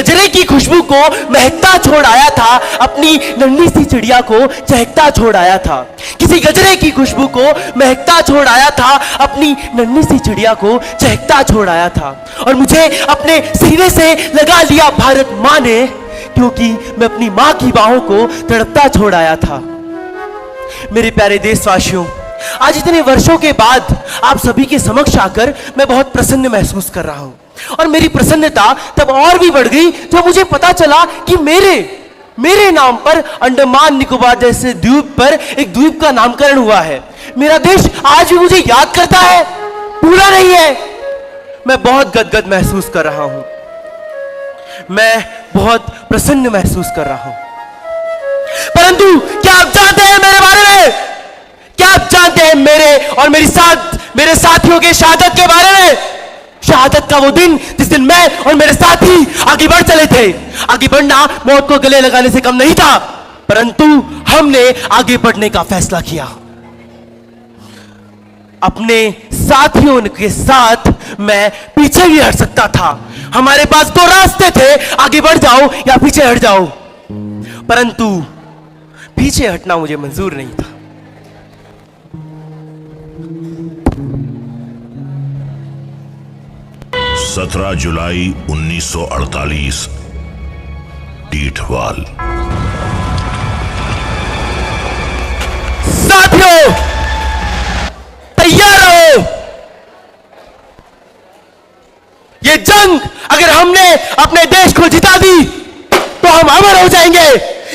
गजरे की खुशबू को महकता छोड़ आया था, अपनी नन्ही सी चिड़िया को चहकता छोड़ आया था। किसी गजरे की खुशबू को महकता छोड़ आया था, अपनी नन्ही सी चिड़िया को चहकता छोड़ आया था। और मुझे अपने सीने से लगा लिया भारत माँ ने, क्योंकि मैं अपनी माँ की बाहों को तड़पता छोड़ आया था। मेरे प्यारे देशवासियों, आज इतने वर्षों के बाद आप सभी के समक्ष आकर मैं बहुत प्रसन्न महसूस कर रहा हूं। और मेरी प्रसन्नता तब और भी बढ़ गई जब मुझे पता चला कि मेरे नाम पर अंडमान निकोबार जैसे द्वीप पर एक द्वीप का नामकरण हुआ है। मेरा देश आज भी मुझे याद करता है, भूला नहीं है। मैं बहुत गदगद महसूस कर रहा हूं, मैं बहुत प्रसन्न महसूस कर रहा हूं। परंतु क्या आप जानते हैं मेरे बारे में? क्या आप जानते हैं मेरे साथियों के शहादत के बारे में? शहादत का वो दिन जिस दिन मैं और मेरे साथी आगे बढ़ चले थे। आगे बढ़ना मौत को गले लगाने से कम नहीं था, परंतु हमने आगे बढ़ने का फैसला किया। अपने साथियों के साथ मैं पीछे भी हट सकता था। हमारे पास दो रास्ते थे, आगे बढ़ जाओ या पीछे हट जाओ, परंतु पीछे हटना मुझे मंजूर नहीं था। सत्रह जुलाई 1948 डीठवाल। साथियों, तैयार रहो। ये जंग अगर हमने अपने देश को जिता दी तो हम अमर हो जाएंगे,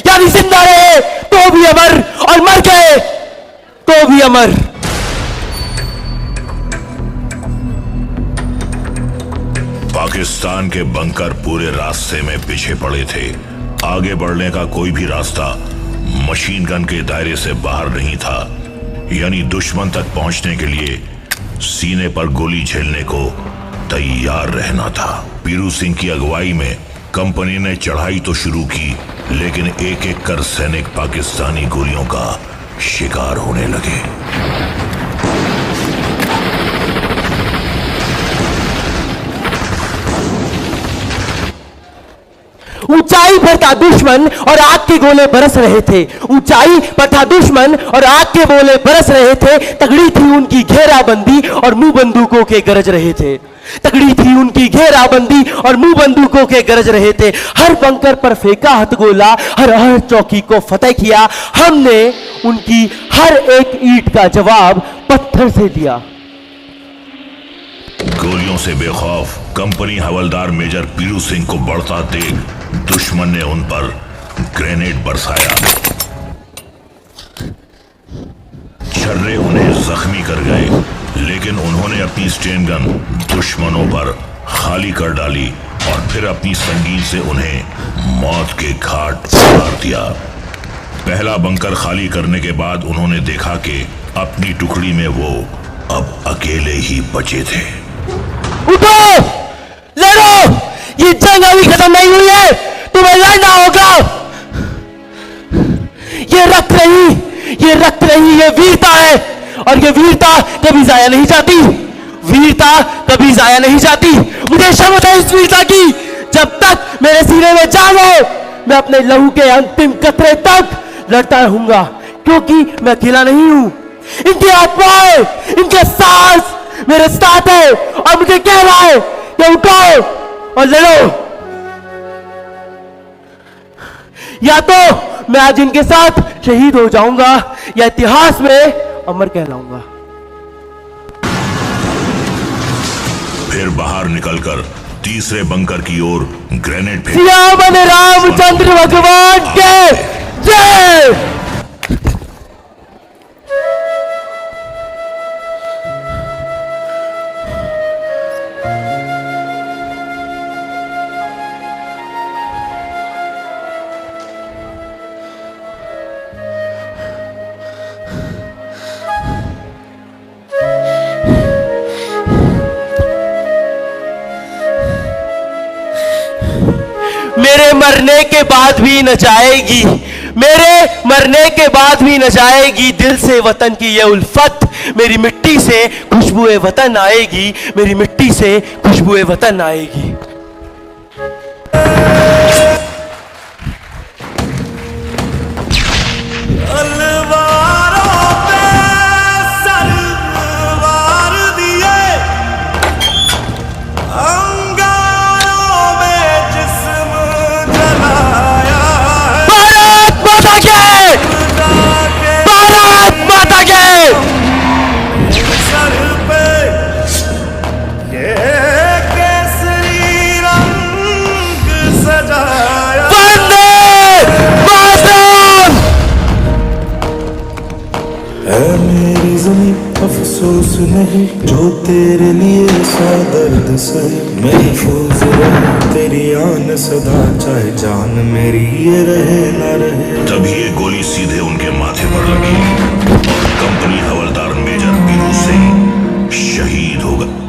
यानी जिंदा रहे तो भी अमर और मर गए तो भी अमर। पाकिस्तान के बंकर पूरे रास्ते में पीछे पड़े थे। आगे बढ़ने का कोई भी रास्ता मशीन गन के दायरे से बाहर नहीं था, यानी दुश्मन तक पहुंचने के लिए सीने पर गोली झेलने को तैयार रहना था। पीरू सिंह की अगुवाई में कंपनी ने चढ़ाई तो शुरू की, लेकिन एक एक कर सैनिक पाकिस्तानी गोलियों का शिकार होने लगे। ऊंचाई पर था दुश्मन और आग के गोले बरस रहे थे। ऊंचाई पर था दुश्मन और आग के गोले बरस रहे थे। तगड़ी थी उनकी घेराबंदी और मुंह बंदूकों के गरज रहे थे। तगड़ी थी उनकी घेराबंदी और मुंह बंदूकों के गरज रहे थे। हर बंकर पर फेंका हथगोला, हर चौकी को फतेह किया। हमने उनकी हर एक ईंट का जवाब पत्थर से दिया। गोलियों से बेखौफ कंपनी हवलदार मेजर पीरू सिंह को बढ़ता देख दुश्मन ने उन पर ग्रेनेड बरसाया। छर्रे उन्हें जख्मी कर गए, लेकिन उन्होंने अपनी स्टेन गन दुश्मनों पर खाली कर डाली और फिर अपनी संगीन से उन्हें मौत के घाट उतार दिया। पहला बंकर खाली करने के बाद उन्होंने देखा कि अपनी टुकड़ी में वो अब अकेले ही बचे थे। उठो, लड़ो, ये जंग अभी खत्म नहीं हुई है, तुम्हें लड़ना होगा। ये रक्त रही ये वीरता है, और ये वीरता कभी जाया नहीं जाती। वीरता कभी जाया नहीं जाती। मुझे शर्म है इस वीरता की। जब तक मेरे सीने में जान है, मैं अपने लहू के अंतिम कतरे तक लड़ता रहूंगा, क्योंकि मैं अकेला नहीं हूं। इनकी आत्माएं, इनके सांस मेरे साथ है, और मुझे कह रहा है कि उठो और लड़ो। या तो मैं आज इनके साथ शहीद हो जाऊंगा, या इतिहास में अमर कहलाऊंगा। फिर बाहर निकलकर तीसरे बंकर की ओर ग्रेनेड फेंक। सियावन रामचंद्र भगवान के जय। मेरे मरने के बाद भी न जाएगी, मेरे मरने के बाद भी न जाएगी दिल से वतन की ये उल्फत। मेरी मिट्टी से खुशबुए वतन आएगी, मेरी मिट्टी से खुशबुए वतन आएगी। नहीं जो तेरे लिए सौ दर्द सहे, महफूज रहे तेरी आन सदा, चाहे जान मेरी ये रहे ना रहे। तभी ये गोली सीधे उनके माथे पर लगी और कंपनी हवलदार मेजर बीरू सिंह शहीद हो गए।